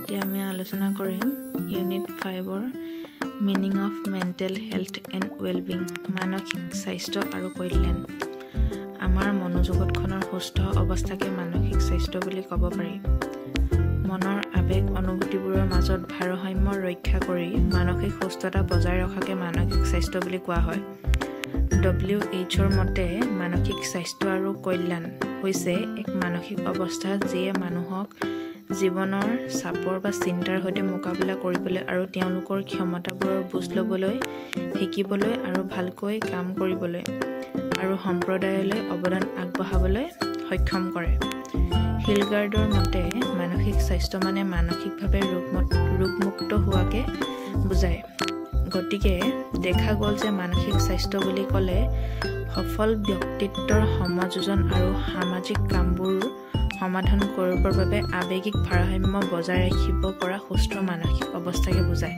এতিয়া আমি আলোচনা কৰিম ইউনিট 5ৰ meaning of mental health and wellbeing মানসিক স্বাস্থ্য আৰু কল্যাণ। আমাৰ মনোজগতখনৰ সুস্থ অৱস্থাকে মানসিক স্বাস্থ্য বুলি ক'ব পাৰি। মনৰ আৱেগ অনুভূতিবোৰৰ মাজত ভাৰসাম্য ৰক্ষা কৰি মানসিক সুস্থতা বজাই ৰখাকে মানসিক স্বাস্থ্য বুলি কোৱা হয়। WHOৰ মতে মানসিক স্বাস্থ্য আৰু কল্যাণ হৈছে এক মানসিক অৱস্থা যিয়ে মানুহক জীৱনৰ চাপৰ বা চিন্তাৰ সৈতে মোকাবিলা কৰিবলৈ আৰু তেওঁলোকৰ ক্ষমতাবোৰৰ বুজ ল'বলৈ, শিকিবলৈ আৰু ভালকৈ কাম কৰিবলৈ আৰু সম্প্ৰদায়লৈ অৱদান আগবঢ়াবলৈ সক্ষম কৰে। হিলগাৰ্ডৰ মতে মানসিক স্বাস্থ্য মানে মানসিকভাৱে ৰোগমুক্ত হোৱাকে বুজায়। গতিকে দেখা গ'ল যে মানসিক স্বাস্থ্য বুলি ক'লে সফল ব্যক্তিত্বৰ সমাযোজন আৰু সামাজিক কামবোৰ সমাধান কৰিবৰ বাবে আৱেগিক ভাৰসাম্য বজাই ৰাখিব পৰা সুস্থ মানসিক অৱস্থাকে বুজায়।